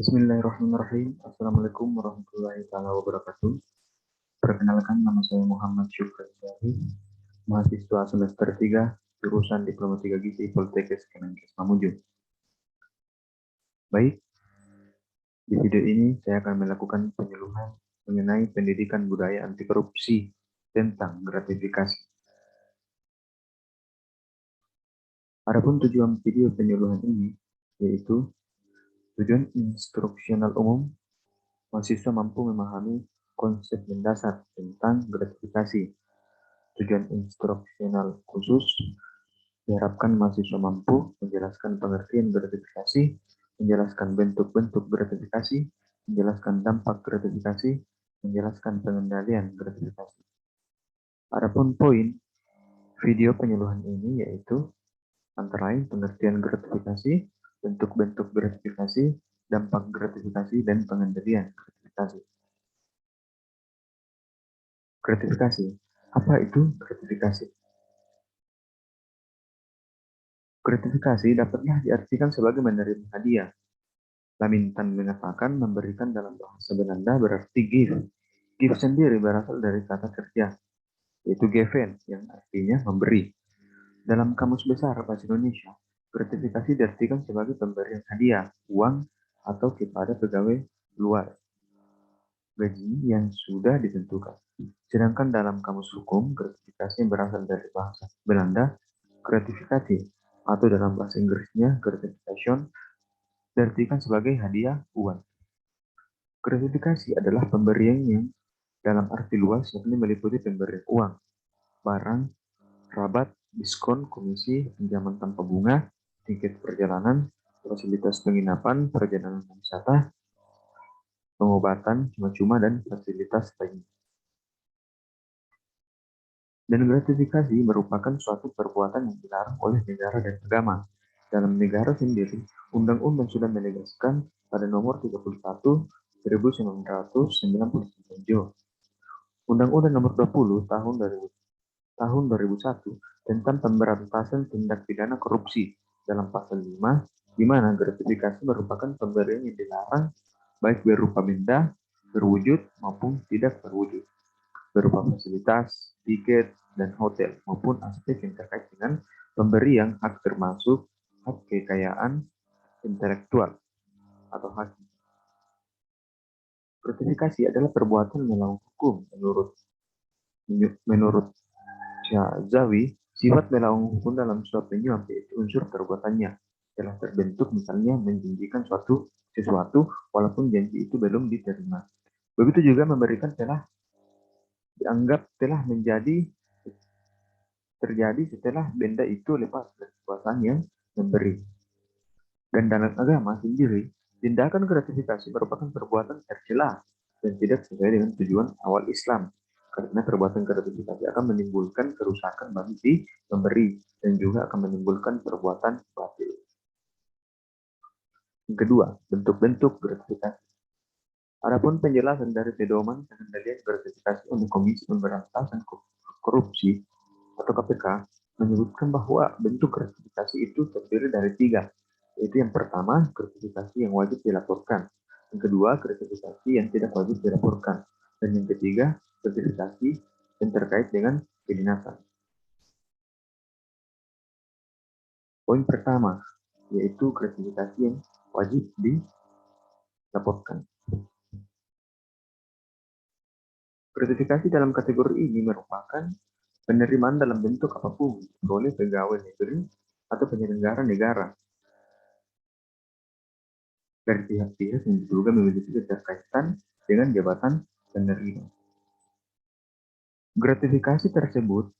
Bismillahirrahmanirrahim. Assalamualaikum warahmatullahi wabarakatuh. Perkenalkan, nama saya Muhammad Syukri Syari, mahasiswa semester 3, jurusan Diploma 3 Gizi Poltekkes Kemenkes Mamuju. Baik, di video ini saya akan melakukan penyuluhan mengenai pendidikan budaya anti korupsi tentang gratifikasi. Adapun tujuan video penyuluhan ini yaitu tujuan instruksional umum, mahasiswa mampu memahami konsep mendasar tentang gratifikasi. Tujuan instruksional khusus, diharapkan mahasiswa mampu menjelaskan pengertian gratifikasi, menjelaskan bentuk-bentuk gratifikasi, menjelaskan dampak gratifikasi, menjelaskan pengendalian gratifikasi. Adapun poin video penyuluhan ini yaitu antara lain pengertian gratifikasi, bentuk-bentuk gratifikasi, dampak gratifikasi, dan pengendalian gratifikasi. Gratifikasi. Apa itu gratifikasi? Gratifikasi dapatlah diartikan sebagai menerima hadiah. Lamintan mengatakan memberikan dalam bahasa Belanda berarti give. Give sendiri berasal dari kata kerja, yaitu geven, yang artinya memberi. Dalam Kamus Besar Bahasa Indonesia, gratifikasi diartikan sebagai pemberian hadiah, uang, atau kepada pegawai luar, gaji yang sudah ditentukan. Sedangkan dalam Kamus Hukum, gratifikasi yang berasal dari bahasa Belanda, gratifikasi, atau dalam bahasa Inggrisnya gratification, diartikan sebagai hadiah uang. Gratifikasi adalah pemberian yang dalam arti luas, yakni meliputi pemberian uang, barang, rabat, diskon, komisi, pinjaman tanpa bunga, tiket perjalanan, fasilitas penginapan, perjalanan wisata, pengobatan cuma-cuma, dan fasilitas lainnya. Dan gratifikasi merupakan suatu perbuatan yang dilarang oleh negara dan agama. Dalam negara sendiri, Undang-Undang sudah menegaskan pada nomor 31 1999 Undang-Undang nomor 20 tahun 2001 tentang pemberantasan tindak pidana korupsi dalam pasal 5, di mana gratifikasi merupakan pemberian yang dilarang baik berupa benda, berwujud maupun tidak berwujud, berupa fasilitas, tiket, dan hotel, maupun aspek yang terkait dengan pemberian hak termasuk hak kekayaan intelektual atau hak. Gratifikasi adalah perbuatan melawan hukum menurut Syazawi. Sifat melawan hukum dalam suatu penyuap yaitu unsur perbuatannya telah terbentuk, misalnya menjanjikan sesuatu walaupun janji itu belum diterima. Begitu juga memberikan telah dianggap telah terjadi setelah benda itu lepas dari kekuasaan yang memberi. Dan dalam agama sendiri, tindakan gratifikasi merupakan perbuatan tercela dan tidak sesuai dengan tujuan awal Islam. Karena perbuatan gratifikasi akan menimbulkan kerusakan bagi si pemberi dan juga akan menimbulkan perbuatan batil. Yang kedua, bentuk-bentuk gratifikasi. Adapun penjelasan dari pedoman pengendalian gratifikasi oleh Komisi Pemberantasan Korupsi atau KPK menyebutkan bahwa bentuk gratifikasi itu terdiri dari 3, yaitu yang pertama, gratifikasi yang wajib dilaporkan, yang kedua, gratifikasi yang tidak wajib dilaporkan, dan yang ketiga, gratifikasi yang terkait dengan kedinasan. Poin pertama, yaitu gratifikasi yang wajib dilaporkan. Gratifikasi dalam kategori ini merupakan penerimaan dalam bentuk apapun oleh pegawai negeri atau penyelenggara negara dari pihak-pihak yang diduga memiliki keterkaitan dengan jabatan penerima. Gratifikasi tersebut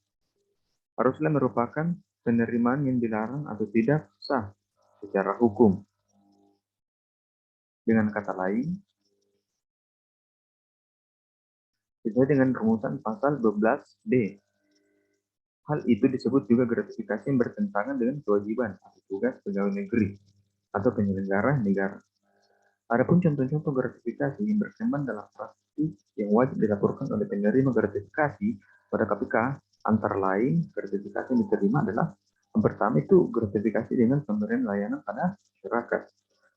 haruslah merupakan penerimaan yang dilarang atau tidak sah secara hukum. Dengan kata lain, sesuai dengan rumusan pasal 12D. Hal itu disebut juga gratifikasi yang bertentangan dengan kewajiban atau tugas pegawai negeri atau penyelenggara negara. Adapun contoh-contoh gratifikasi yang berkembang dalam praktik yang wajib dilaporkan oleh penerima gratifikasi pada KPK, antara lain gratifikasi yang diterima adalah yang pertama itu gratifikasi dengan pemberian layanan pada masyarakat.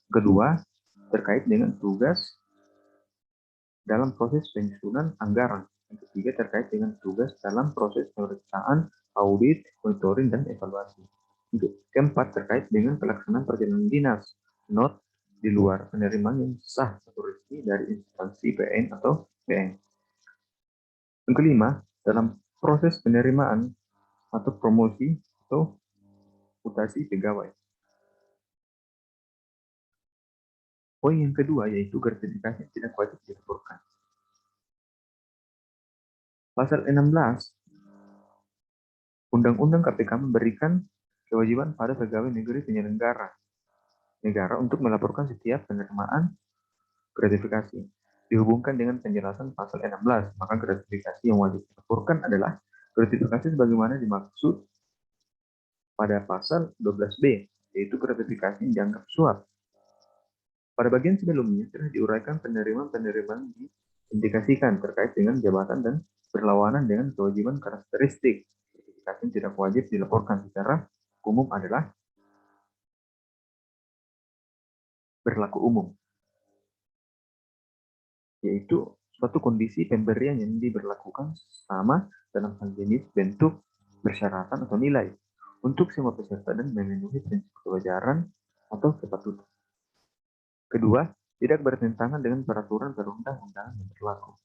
Kedua, terkait dengan tugas dalam proses penyusunan anggaran. Yang ketiga terkait dengan tugas dalam proses pemeriksaan, audit, monitoring, dan evaluasi. Keempat terkait dengan pelaksanaan perjalanan dinas, not di luar penerimaan yang sah atau resmi dari instansi PN atau PN. Yang kelima, dalam proses penerimaan atau promosi atau mutasi pegawai. Poin yang kedua yaitu gratifikasi tidak wajib dilaporkan. Pasal 16 Undang-Undang KPK memberikan kewajiban pada pegawai negeri penyelenggara negara untuk melaporkan setiap penerimaan gratifikasi. Dihubungkan dengan penjelasan pasal 16, maka gratifikasi yang wajib dilaporkan adalah gratifikasi sebagaimana dimaksud pada pasal 12B, yaitu gratifikasi yang dianggap suap. Pada bagian sebelumnya telah diuraikan penerimaan-penerimaan diindikasikan terkait dengan jabatan dan berlawanan dengan kewajiban karakteristik. Gratifikasi yang tidak wajib dilaporkan secara umum adalah berlaku umum, yaitu suatu kondisi pemberian yang diberlakukan sama dalam hal jenis, bentuk, persyaratan, atau nilai untuk semua peserta dan memenuhi prinsip kewajaran atau kepatutan. Kedua, tidak bertentangan dengan peraturan perundang-undangan yang berlaku.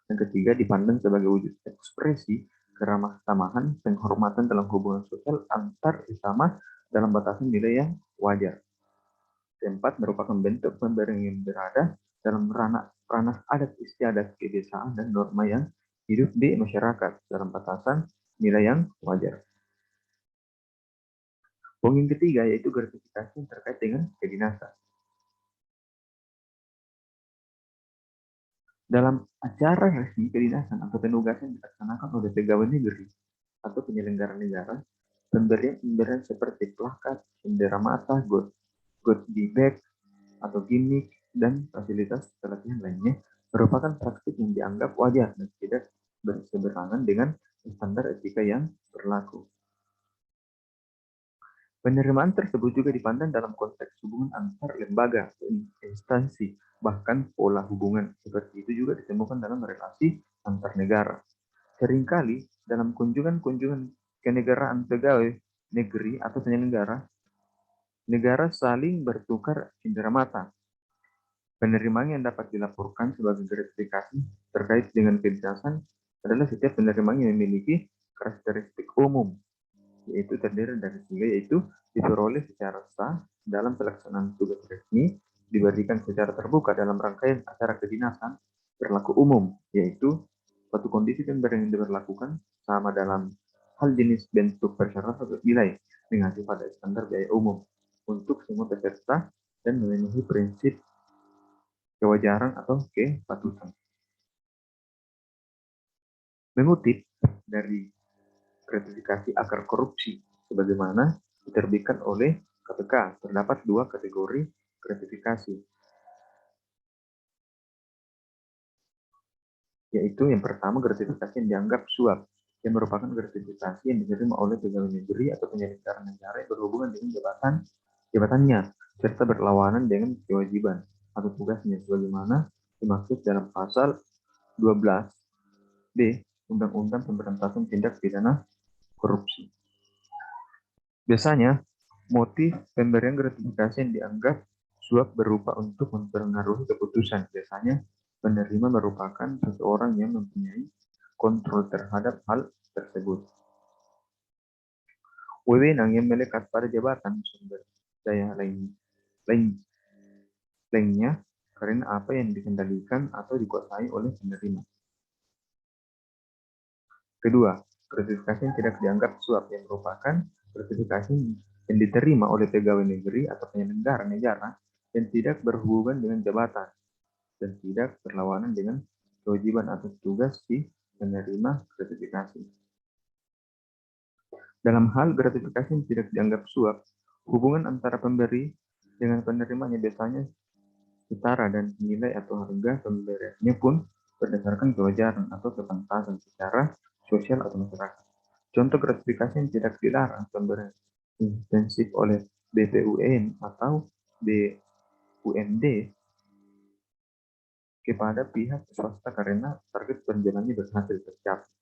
Yang ketiga, dipandang sebagai wujud ekspresi keramah-tamahan penghormatan dalam hubungan sosial antar sesama dalam batasan nilai yang wajar. Keempat, merupakan bentuk pemberian yang berada dalam ranah adat istiadat, kebiasaan, dan norma yang hidup di masyarakat dalam batasan nilai yang wajar. Poin yang ketiga yaitu gratifikasi yang terkait dengan kedinasan. Dalam acara resmi kedinasan atau penugasan dilaksanakan oleh pegawai negeri atau penyelenggara negara, pemberian seperti plakat, bendera mata, goodie bag, atau gimmick, dan fasilitas pelatihan lainnya merupakan praktik yang dianggap wajar dan tidak berseberangan dengan standar etika yang berlaku. Penerimaan tersebut juga dipandang dalam konteks hubungan antar lembaga atau instansi, bahkan pola hubungan seperti itu juga ditemukan dalam relasi antar negara. Seringkali dalam kunjungan-kunjungan kenegaraan pegawai negeri atau penyelenggara, negara saling bertukar cindera mata. Penerimaan yang dapat dilaporkan sebagai gratifikasi terkait dengan kedinasan adalah setiap penerimaan yang memiliki karakteristik umum, yaitu terdiri dari tiga, yaitu diperoleh secara sah dalam pelaksanaan tugas resmi, diberikan secara terbuka dalam rangkaian acara kedinasan, berlaku umum, yaitu suatu kondisi pemberian yang diberlakukan sama dalam hal jenis, bentuk, persyaratan, atau nilai mengacu pada standar biaya umum untuk semua peserta dan memenuhi prinsip kewajaran atau kepatutan. Mengutip dari gratifikasi akar korupsi sebagaimana diterbitkan oleh KPK, terdapat dua kategori gratifikasi, yaitu yang pertama gratifikasi yang dianggap suap, yang merupakan gratifikasi yang diterima oleh pegawai negeri atau penyelenggara negara yang berhubungan dengan jabatannya serta berlawanan dengan kewajiban atau tugasnya sebagaimana dimaksud dalam pasal 12B Undang-Undang Pemberantasan Tindak Pidana Korupsi. Biasanya, motif pemberian gratifikasi yang dianggap suap berupa untuk mempengaruhi keputusan. Biasanya, penerima merupakan seseorang yang mempunyai kontrol terhadap hal tersebut. Wewenang yang melekat pada jabatan sumber daya lainnya karena apa yang dikendalikan atau dikuasai oleh penerima. Kedua, gratifikasi yang tidak dianggap suap yang merupakan gratifikasi yang diterima oleh pegawai negeri atau penyelenggara negara yang tidak berhubungan dengan jabatan dan tidak berlawanan dengan kewajiban atau tugas si penerima gratifikasi. Dalam hal gratifikasi yang tidak dianggap suap, hubungan antara pemberi dengan penerimanya biasanya setara dan nilai atau harga pemberiannya pun berdasarkan kewajaran atau kepantasan secara sosial atau masyarakat. Contoh gratifikasi yang tidak dilarang pemberian intensif oleh BPUN atau BUMD kepada pihak swasta karena target penjualannya berhasil tercapai.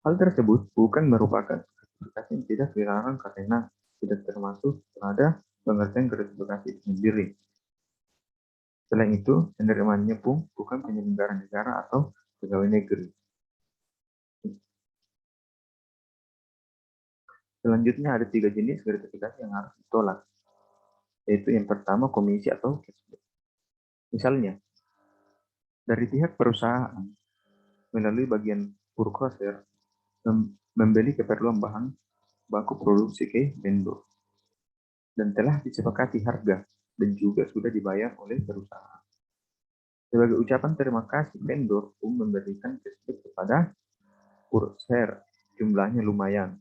Hal tersebut bukan merupakan gratifikasi yang tidak dilarang karena tidak termasuk pada pengertian gratifikasi itu sendiri. Selain itu, penerimaannya pun bukan penyelenggara negara atau pegawai negeri. Selanjutnya ada 3 jenis gratifikasi yang harus ditolak, yaitu yang pertama komisi atau cashback. Misalnya, dari pihak perusahaan melalui bagian purchaser membeli keperluan bahan baku produksi ke vendor dan telah disepakati harga dan juga sudah dibayar oleh perusahaan. Sebagai ucapan terima kasih, vendor pun memberikan cashback kepada purchaser, jumlahnya lumayan.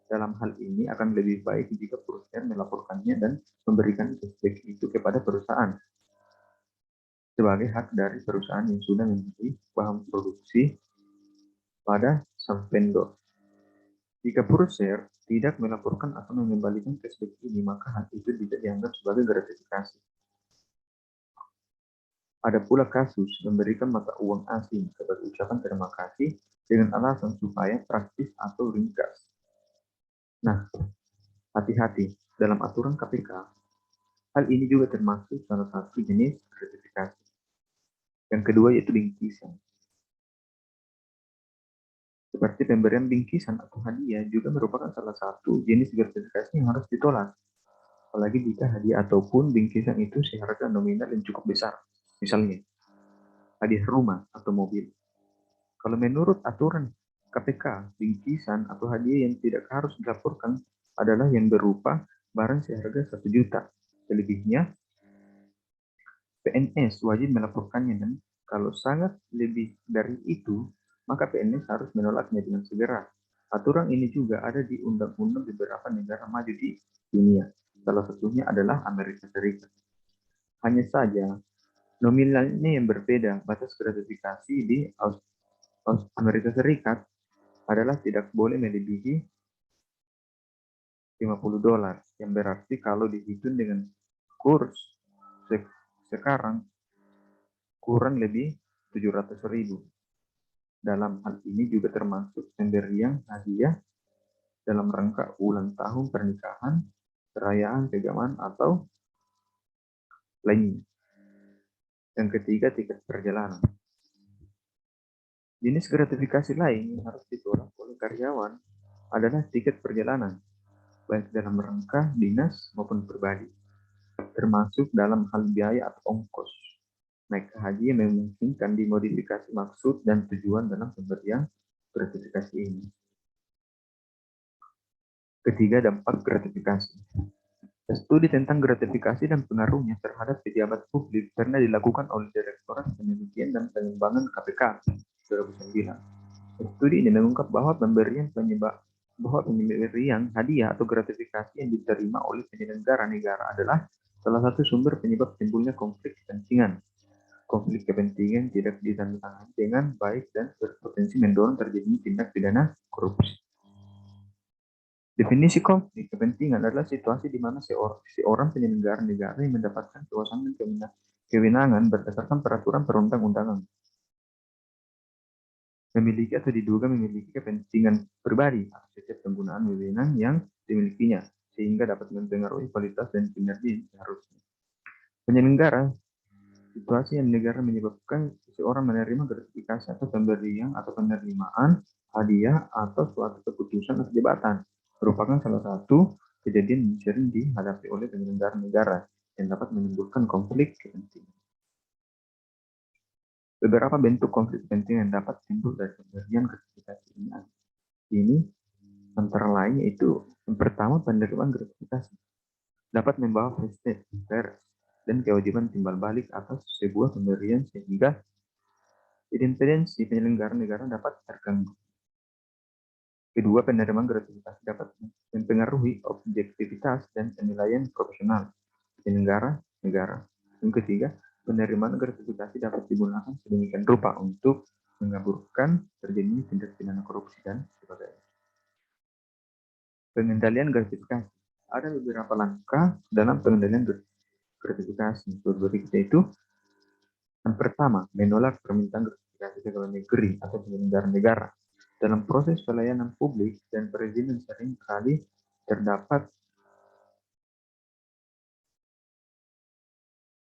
Dalam hal ini akan lebih baik jika purchaser melaporkannya dan memberikan cashback itu kepada perusahaan sebagai hak dari perusahaan yang sudah membeli bahan produksi pada sang vendor. Jika purchaser tidak melaporkan atau mengembalikan cashback ini, maka hal itu tidak dianggap sebagai gratifikasi. Ada pula kasus memberikan mata uang asing sebagai ucapan terima kasih dengan alasan supaya praktis atau ringkas. Nah, hati-hati, dalam aturan KPK, hal ini juga termasuk salah satu jenis gratifikasi. Yang kedua yaitu bingkisan. Seperti pemberian bingkisan atau hadiah juga merupakan salah satu jenis gratifikasi yang harus ditolak. Apalagi jika hadiah ataupun bingkisan itu seharga nominal yang cukup besar. Misalnya, hadiah rumah atau mobil. Kalau menurut aturan KPK, bingkisan atau hadiah yang tidak harus dilaporkan adalah yang berupa barang seharga 1 juta. Selebihnya, PNS wajib melaporkannya dan kalau sangat lebih dari itu, maka PNS harus menolaknya dengan segera. Aturan ini juga ada di undang-undang beberapa negara maju di dunia. Salah satunya adalah Amerika Serikat. Hanya saja, nominalnya yang berbeda. Batas gratifikasi di Amerika Serikat adalah tidak boleh melebihi $50, yang berarti kalau dihitung dengan kurs sekarang kurang lebih 700.000. Dalam hal ini juga termasuk pemberian hadiah dalam rangka ulang tahun pernikahan, perayaan keagamaan, atau lainnya. Yang ketiga, tiket perjalanan. Jenis gratifikasi lain yang harus ditolak oleh karyawan adalah tiket perjalanan, baik dalam rangka dinas maupun pribadi, termasuk dalam hal biaya atau ongkos naik haji yang memungkinkan dimodifikasi maksud dan tujuan dalam pemberian gratifikasi ini. Ketiga, dampak gratifikasi. Studi tentang gratifikasi dan pengaruhnya terhadap pejabat publik pernah dilakukan oleh Direktorat Penelitian dan Pengembangan KPK 2009. Studi ini mengungkap bahwa pemberian hadiah atau gratifikasi yang diterima oleh penyelenggara negara adalah salah satu sumber penyebab timbulnya konflik kepentingan. Konflik kepentingan tidak ditangani dengan baik dan berpotensi mendorong terjadinya tindak pidana korupsi. Definisi konflik kepentingan adalah situasi di mana seorang penyelenggara negara yang mendapatkan kekuasaan dan kewenangan berdasarkan peraturan perundang-undangan, memiliki atau diduga memiliki kepentingan pribadi atas setiap penggunaan wewenang yang dimilikinya, sehingga dapat mempengaruhi kualitas dan kinerja yang seharusnya. Penyelenggara situasi yang negara menyebabkan seseorang menerima gratifikasi atau pemberian atau penerimaan hadiah atau suatu keputusan atau jabatan merupakan salah satu kejadian yang sering dihadapi oleh penyelenggara negara yang dapat menimbulkan konflik kepentingan. Beberapa bentuk konflik kepentingan yang dapat timbul dari pemberian gratifikasi ini antara lain yaitu yang pertama, penerimaan gratifikasi dapat membawa prestige dan kewajiban timbal balik atas sebuah pemberian sehingga independensi penyelenggara negara dapat terganggu. Kedua, penerimaan gratifikasi dapat mempengaruhi objektivitas dan penilaian profesional penyelenggara negara. Yang ketiga, penerimaan gratifikasi dapat digunakan sedemikian rupa untuk mengaburkan terjadinya tindak pidana korupsi dan sebagainya. Pengendalian gratifikasi. Ada beberapa langkah dalam pengendalian gratifikasi. Berikut itu Yang pertama, menolak permintaan gratifikasi pegawai negeri atau penyelenggara negara. Dalam proses pelayanan publik dan perizinan seringkali terdapat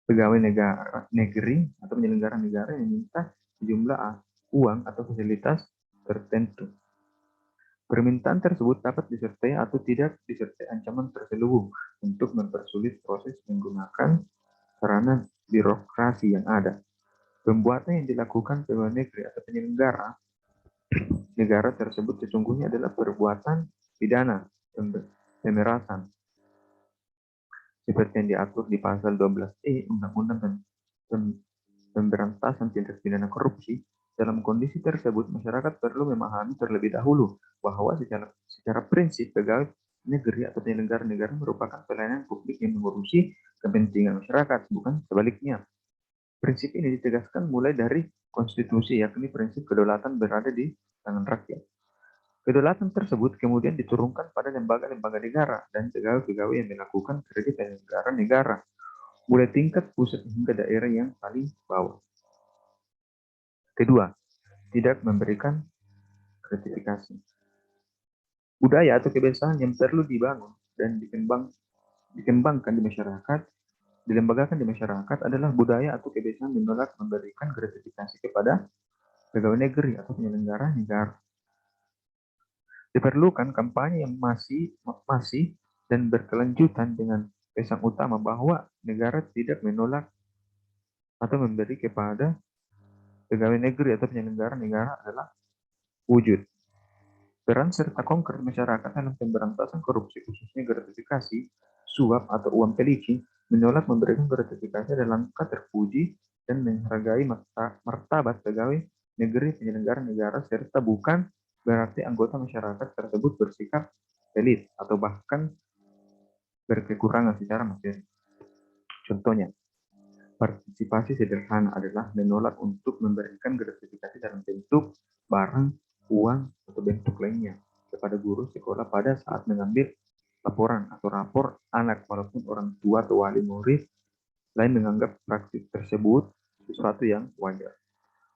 pegawai negeri atau penyelenggara negara yang minta sejumlah uang atau fasilitas tertentu. Permintaan tersebut dapat disertai atau tidak disertai ancaman terselubung untuk mempersulit proses menggunakan sarana birokrasi yang ada. Pembuatan yang dilakukan pegawai negeri atau penyelenggara negara tersebut sesungguhnya adalah perbuatan pidana pemerasan seperti yang diatur di pasal 12E Undang-Undang Pemberantasan Tindak Pidana Korupsi. Dalam kondisi tersebut, masyarakat perlu memahami terlebih dahulu bahwa secara prinsip pegawai negeri atau penyelenggara negara merupakan pelayanan publik yang mengurusi kepentingan masyarakat, bukan sebaliknya. Prinsip ini ditegaskan mulai dari konstitusi, yakni prinsip kedaulatan berada di tangan rakyat. Kedaulatan tersebut kemudian diturunkan pada lembaga-lembaga negara dan pegawai-pegawai yang melakukan kerja penyelenggara negara, mulai tingkat pusat hingga daerah yang paling bawah. Kedua, tidak memberikan gratifikasi. Budaya atau kebiasaan yang perlu dibangun dan dikembangkan di masyarakat, dilembagakan di masyarakat adalah budaya atau kebiasaan menolak memberikan gratifikasi kepada pegawai negeri atau penyelenggara negara. Diperlukan kampanye yang masih dan berkelanjutan dengan pesan utama bahwa negara tidak menolak atau memberi kepada pegawai negeri atau penyelenggara negara adalah wujud peran serta konkret masyarakat dalam pemberantasan korupsi, khususnya gratifikasi, suap, atau uang pelicin, menolak memberikan gratifikasi adalah langkah terpuji dan menghargai martabat pegawai negeri penyelenggara negara, serta bukan berarti anggota masyarakat tersebut bersikap pelit atau bahkan berkekurangan secara materi. Contohnya, partisipasi sederhana adalah menolak untuk memberikan gratifikasi dalam bentuk barang, uang, atau bentuk lainnya kepada guru sekolah pada saat mengambil laporan atau rapor anak, walaupun orang tua atau wali murid lain menganggap praktik tersebut sesuatu yang wajar.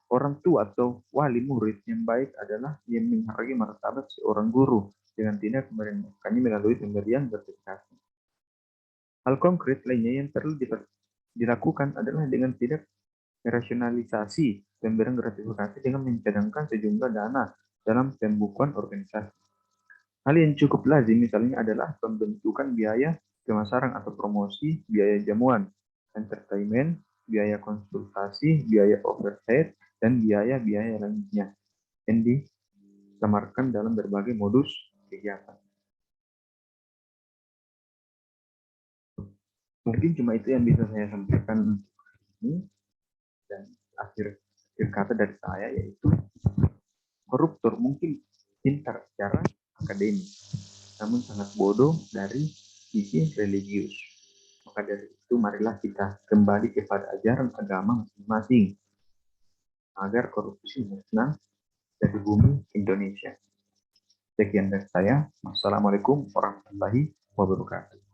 Orang tua atau wali murid yang baik adalah yang menghargai martabat seorang guru dengan tidak merendahkannya melalui pemberian gratifikasi. Hal konkret lainnya yang perlu dilakukan adalah dengan tidak merasionalisasi pemberian gratifikasi dengan mencadangkan sejumlah dana dalam pembukuan organisasi. Hal yang cukup lazim misalnya adalah pembentukan biaya pemasaran atau promosi, biaya jamuan, entertainment, biaya konsultasi, biaya overhead, dan biaya-biaya lainnya yang disamarkan dalam berbagai modus kegiatan. Mungkin cuma itu yang bisa saya sampaikan ini, dan akhir kata dari saya yaitu koruptor mungkin pintar secara akademis, namun sangat bodoh dari sisi religius. Maka dari itu marilah kita kembali kepada ajaran agama masing-masing agar korupsi musnah dari bumi Indonesia. Sekian dari saya. Wassalamualaikum warahmatullahi wabarakatuh.